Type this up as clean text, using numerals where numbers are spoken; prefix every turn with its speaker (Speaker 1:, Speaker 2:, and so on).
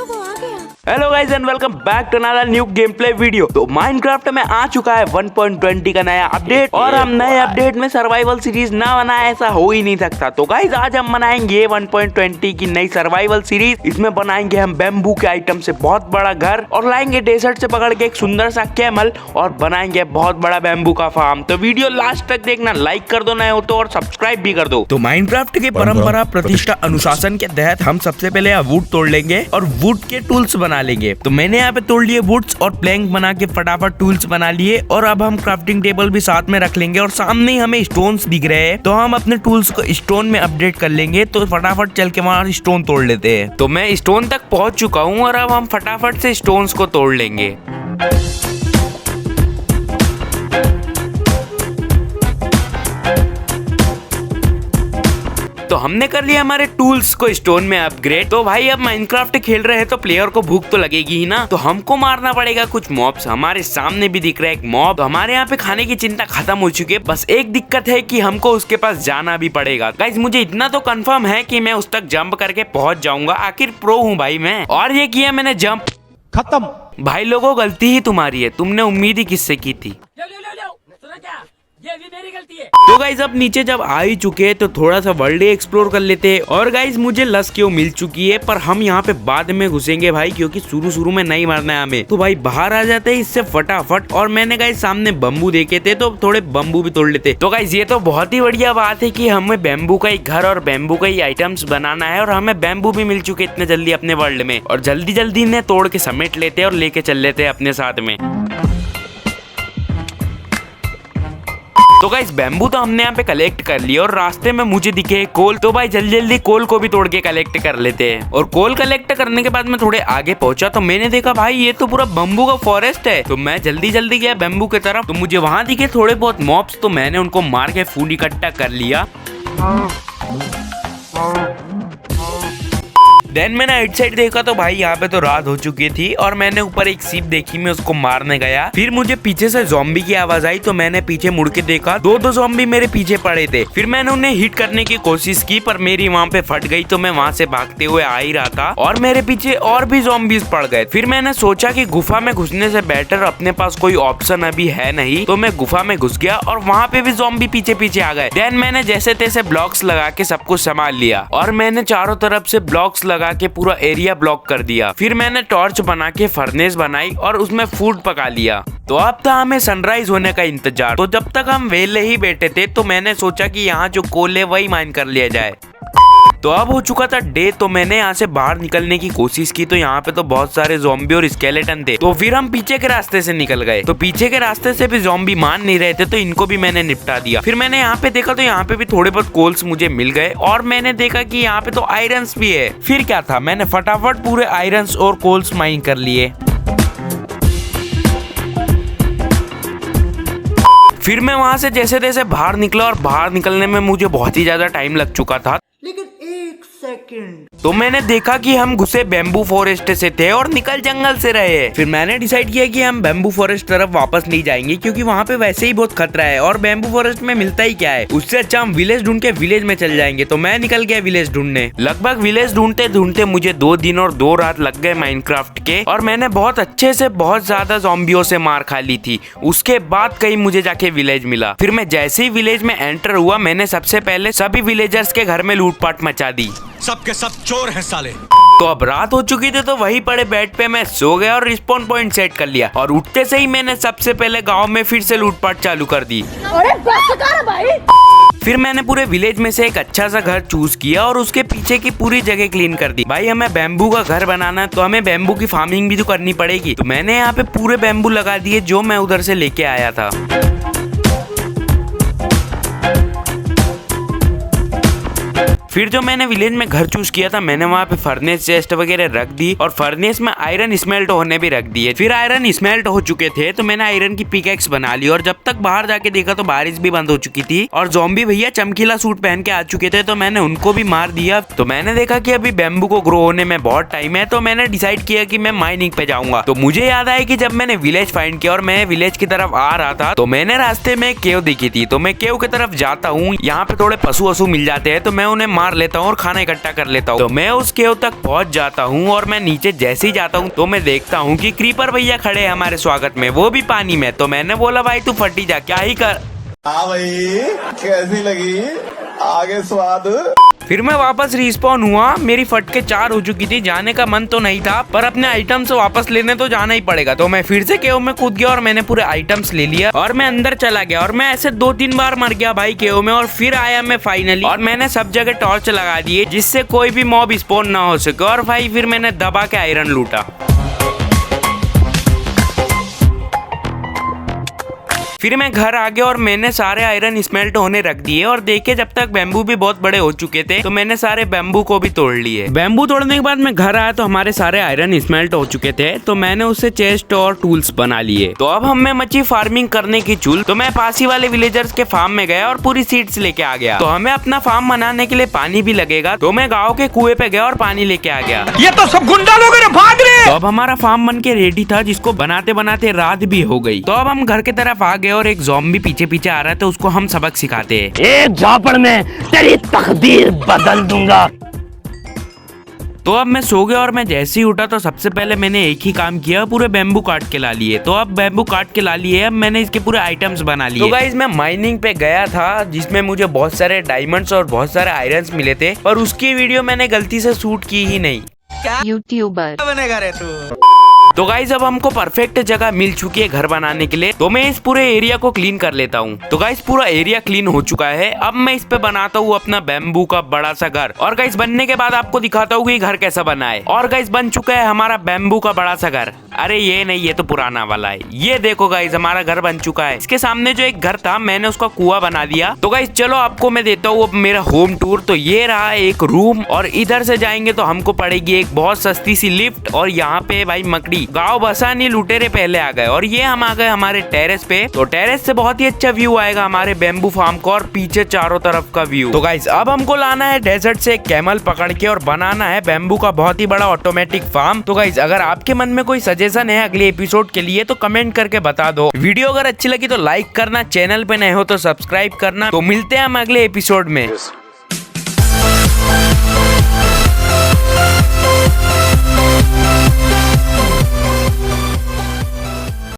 Speaker 1: देखो वो आ गया।
Speaker 2: Hello guys and welcome back to another new gameplay video. तो माइनक्राफ्ट में आ चुका है 1.20 का नया अपडेट और हम नए अपडेट में सर्वाइवल सीरीज ना बनाए ऐसा हो ही नहीं सकता। तो गाइस आज हम बनाएंगे 1.20 की नई सर्वाइवल सीरीज। इसमें बनाएंगे हम बैम्बू के आइटम से बहुत बड़ा घर और लाएंगे डेजर्ट से पकड़ के एक सुंदर सा कैमल और बनाएंगे बहुत बड़ा बैम्बू का फार्म। तो वीडियो लास्ट तक देखना, लाइक कर दो नए हो तो और सब्सक्राइब भी कर दो। तो माइनक्राफ्ट के परंपरा प्रतिष्ठा अनुशासन के तहत हम सबसे पहले वुड तोड़ लेंगे और वुड के टूल्स बना लेंगे। तो मैंने यहाँ पे तोड़ लिए वुड्स और प्लैंक बना के फटाफट टूल्स बना लिए और अब हम क्राफ्टिंग टेबल भी साथ में रख लेंगे और सामने ही हमें स्टोन्स दिख रहे हैं तो हम अपने टूल्स को स्टोन में अपडेट कर लेंगे। तो फटाफट चल के वहाँ स्टोन तोड़ लेते हैं। तो मैं स्टोन तक पहुँच चुका हूँ और अब हम फटाफट से स्टोन्स को तोड़ लेंगे। तो हमने कर लिया हमारे टूल्स को स्टोन में अपग्रेड। तो भाई अब माइनक्राफ्ट खेल रहे हैं तो प्लेयर को भूख तो लगेगी ही ना, तो हमको मारना पड़ेगा कुछ मॉब्स। हमारे सामने भी दिख रहा है एक मॉब। तो हमारे यहाँ पे खाने की चिंता खत्म हो चुकी है, बस एक दिक्कत है कि हमको उसके पास जाना भी पड़ेगा। गाइस मुझे इतना तो कंफर्म है कि मैं उस तक जंप करके पहुंच जाऊंगा, आखिर प्रो हूँ भाई मैं। और ये किया मैंने जंप खत्म। भाई लोगों गलती ही तुम्हारी है, तुमने उम्मीद ही किससे की थी। ये भी मेरी गलती है। तो गाइज अब नीचे जब आ ही चुके हैं तो थोड़ा सा वर्ल्ड एक्सप्लोर कर लेते हैं। और गाइज मुझे लस क्यों मिल चुकी है, पर हम यहाँ पे बाद में घुसेंगे भाई, क्योंकि शुरू में नहीं मारना है हमें। तो भाई बाहर आ जाते हैं इससे फटाफट। और मैंने गाइज सामने बम्बू देखे थे तो थोड़े बम्बू भी तोड़ लेते। तो गाइज ये तो बहुत ही बढ़िया बात है कि हमें बैम्बू का ही घर और बैम्बू का ही आइटम्स बनाना है और हमें बैम्बू भी मिल चुके इतने जल्दी अपने वर्ल्ड में। और जल्दी जल्दी इन्हें तोड़ के समेट लेते और लेके चल लेते अपने साथ में। तो गाइस बैम्बू तो हमने यहाँ पे कलेक्ट कर लिया और रास्ते में मुझे दिखे कोल। तो भाई जल्दी जल्दी कोल को भी तोड़ के कलेक्ट कर लेते हैं। और कोल कलेक्ट करने के बाद मैं थोड़े आगे पहुंचा तो मैंने देखा भाई ये तो पूरा बम्बू का फॉरेस्ट है। तो मैं जल्दी जल्दी गया बैम्बू की तरफ। तो मुझे वहां दिखे थोड़े बहुत मॉब्स, तो मैंने उनको मार के फूड इकट्ठा कर लिया। देन मैंने राइट साइड देखा तो भाई यहाँ पे तो रात हो चुकी थी और मैंने ऊपर एक सीप देखी, मैं उसको मारने गया। फिर मुझे पीछे से ज़ॉम्बी की आवाज आई तो मैंने पीछे मुड़ के देखा, दो ज़ॉम्बी मेरे पीछे पड़े थे। फिर मैंने उन्हें हिट करने की कोशिश की पर मेरी वहाँ पे फट गई। तो मैं वहाँ से भागते हुए आ ही रहा था और मेरे पीछे और भी ज़ॉम्बीज पड़ गए। फिर मैंने सोचा कि गुफा में घुसने से बेटर अपने पास कोई ऑप्शन अभी है नहीं, तो मैं गुफा में घुस गया और वहाँ पे भी ज़ॉम्बी पीछे पीछे आ गए। देन मैंने जैसे तैसे ब्लॉक्स लगा के सब कुछ संभाल लिया और मैंने चारों तरफ से ब्लॉक्स लगा के पूरा एरिया ब्लॉक कर दिया। फिर मैंने टॉर्च बना के फर्नेस बनाई और उसमें फूड पका लिया। तो अब था हमें सनराइज होने का इंतजार। तो जब तक हम वेले ही बैठे थे तो मैंने सोचा कि यहाँ जो कोल है वही माइन कर लिया जाए। तो अब हो चुका था डे, तो मैंने यहाँ से बाहर निकलने की कोशिश की। तो यहाँ पे तो बहुत सारे ज़ॉम्बी और स्केलेटन थे। तो फिर हम पीछे के रास्ते से निकल गए। तो पीछे के रास्ते से भी ज़ॉम्बी मान नहीं रहे थे तो इनको भी मैंने निपटा दिया। फिर मैंने यहाँ पे देखा तो यहाँ पे भी थोड़े बहुत कोल्स मुझे मिल गए और मैंने देखा कि यहाँ पे तो आयरन्स भी है। फिर क्या था, मैंने फटाफट पूरे आयरन्स और कोल्स माइन कर लिए। फिर मैं वहां से जैसे तैसे बाहर निकला और बाहर निकलने में मुझे बहुत ही ज्यादा टाइम लग चुका था। लेकिन एक सेकंड, तो मैंने देखा कि हम घुसे बैम्बू फॉरेस्ट से थे और निकल जंगल से रहे। फिर मैंने डिसाइड किया कि हम बैम्बू फॉरेस्ट तरफ वापस नहीं जाएंगे, क्योंकि वहाँ पे वैसे ही बहुत खतरा है और बैम्बू फॉरेस्ट में मिलता ही क्या है। उससे अच्छा हम विलेज ढूंढ के विलेज में चल जाएंगे। तो मैं निकल गया विलेज ढूंढने। लगभग विलेज ढूंढते ढूंढते मुझे 2 दिन और 2 रात लग गए माइनक्राफ्ट के और मैंने बहुत अच्छे से बहुत ज्यादा ज़ॉम्बियों से मार खा ली थी। उसके बाद कहीं मुझे जाके विलेज मिला। फिर मैं जैसे ही विलेज में एंटर हुआ मैंने सबसे पहले सभी विलेजर्स के घर में लूटपाट मचा दी।
Speaker 3: सबके सब चोर हैं साले।
Speaker 2: तो अब रात हो चुकी थी तो वहीं पड़े बेड पे मैं सो गया और रिस्पॉन पॉइंट सेट कर लिया। और उठते से ही मैंने सबसे पहले गांव में फिर से लूटपाट चालू कर दी।
Speaker 1: अरे बस कर भाई।
Speaker 2: फिर मैंने पूरे विलेज में से एक अच्छा सा घर चूज किया और उसके पीछे की पूरी जगह क्लीन कर दी। भाई हमें बैम्बू का घर बनाना है तो हमें बैम्बू की फार्मिंग भी तो करनी पड़ेगी। तो मैंने यहाँ पे पूरे बैम्बू लगा दिए जो मैं उधर से लेके आया था। फिर जो मैंने विलेज में घर चूज किया था मैंने वहाँ पे फर्नेस चेस्ट वगैरह रख दी और फर्नेस में आयरन स्मेल्ट होने भी रख दिए। फिर आयरन स्मेल्ट हो चुके थे तो मैंने आयरन की पिकैक्स बना ली और जब तक बाहर जाके देखा तो बारिश भी बंद हो चुकी थी और ज़ॉम्बी भैया चमकीला सूट पहन के आ चुके थे तो मैंने उनको भी मार दिया। तो मैंने देखा कि अभी बैम्बू को ग्रो होने में बहुत टाइम है तो मैंने डिसाइड किया कि मैं माइनिंग पे जाऊंगा। तो मुझे याद आया कि जब मैंने विलेज फाइंड किया और मैं विलेज की तरफ आ रहा था तो मैंने रास्ते में केव दिखी थी। तो मैं केव की तरफ जाता हूँ, यहाँ पे थोड़े पशु वशु मिल जाते हैं तो मैं उन्हें मार लेता हूँ और खाना इकट्ठा कर लेता हूँ। तो मैं उस केव तक पहुँच जाता हूँ और मैं नीचे जैसे ही जाता हूँ तो मैं देखता हूँ कि क्रीपर भैया खड़े हैं हमारे स्वागत में, वो भी पानी में। तो मैंने बोला भाई तू फटी जा, क्या ही कर।
Speaker 1: हाँ भाई, कैसी लगी आगे स्वाद।
Speaker 2: फिर मैं वापस रिस्पॉन हुआ, मेरी फटके 4 हो चुकी थी। जाने का मन तो नहीं था पर अपने आइटम्स वापस लेने तो जाना ही पड़ेगा। तो मैं फिर से केव में कूद गया और मैंने पूरे आइटम्स ले लिया और मैं अंदर चला गया। और मैं ऐसे 2-3 बार मर गया भाई केव में, और फिर आया मैं फाइनली। और मैंने सब जगह टॉर्च लगा दिए जिससे कोई भी मॉब स्पॉन ना हो सके। और भाई फिर मैंने दबा के आयरन लूटा। फिर मैं घर आ गया और मैंने सारे आयरन स्मेल्ट होने रख दिए। और देखे जब तक बैम्बू भी बहुत बड़े हो चुके थे तो मैंने सारे बैम्बू को भी तोड़ लिए। बैम्बू तोड़ने के बाद मैं घर आया तो हमारे सारे आयरन स्मेल्ट हो चुके थे। तो मैंने उससे चेस्ट और टूल्स बना लिए। तो अब हमें मची फार्मिंग करने की चूल। तो मैं पास ही वाले विलेजर्स के फार्म में गया और पूरी सीड्स लेके आ गया। तो हमें अपना फार्म बनाने के लिए पानी भी लगेगा। तो मैं गाँव के कुएं पे गया और पानी लेके आ गया।
Speaker 3: ये तो सब गुंडा लोग हैं, भाग रहे।
Speaker 2: तो अब हमारा फार्म बन के रेडी था, जिसको बनाते बनाते रात भी हो गई। तो अब हम घर की तरफ आ गए और एक ज़ॉम्बी पीछे पीछे आ रहा है। तो उसको हम सबक सिखाते हैं।
Speaker 4: एक झापड़ में तेरी तकदीर बदल दूंगा।
Speaker 2: तो अब मैं सो गया और मैं जैसे ही उठा तो सबसे पहले मैंने एक ही काम किया, पूरे बैम्बू काट के ला लिए। तो अब बैम्बू काट के ला लिए, अब मैंने इसके पूरे आइटम्स बना लिए। तो गाइस मैं माइनिंग पे गया था जिसमें मुझे बहुत सारे डायमंड्स और बहुत सारे आयरन्स मिले थे, पर उसकी वीडियो मैंने गलती से शूट की ही नहीं।
Speaker 5: यूट्यूबर
Speaker 3: बनेगा रे तू।
Speaker 2: तो गाइज अब हमको परफेक्ट जगह मिल चुकी है घर बनाने के लिए। तो मैं इस पूरे एरिया को क्लीन कर लेता हूँ। तो गाइज पूरा एरिया क्लीन हो चुका है। अब मैं इस पे बनाता हूँ अपना बैम्बू का बड़ा सा घर। और गाइज बनने के बाद आपको दिखाता हूँ कि घर कैसा बना है। और गाइज बन चुका है हमारा बैम्बू का बड़ा सा घर। अरे ये नहीं, ये तो पुराना वाला है। ये देखो गाइज हमारा घर बन चुका है। इसके सामने जो एक घर था मैंने उसका कुआं बना दिया। तो गाइज चलो आपको मैं देता हूँ अब मेरा होम टूर। तो ये रहा एक रूम, और इधर से जाएंगे तो हमको पड़ेगी एक बहुत सस्ती सी लिफ्ट। और यहाँ पे भाई मकड़ी गाँव बसा नहीं, लुटेरे पहले आ गए। और ये हम आ गए हमारे टेरेस पे। तो टेरेस से बहुत ही अच्छा व्यू आएगा हमारे बैम्बू फार्म को, और पीछे चारों तरफ का व्यू। तो गाइज अब हमको लाना है डेजर्ट से एक कैमल पकड़ के और बनाना है बैम्बू का बहुत ही बड़ा ऑटोमेटिक फार्म। तो गाइज अगर आपके मन में कोई सजेशन है अगले एपिसोड के लिए तो कमेंट करके बता दो। वीडियो अगर अच्छी लगी तो लाइक करना, चैनल पे नए हो तो सब्सक्राइब करना। तो मिलते हैं हम अगले एपिसोड में।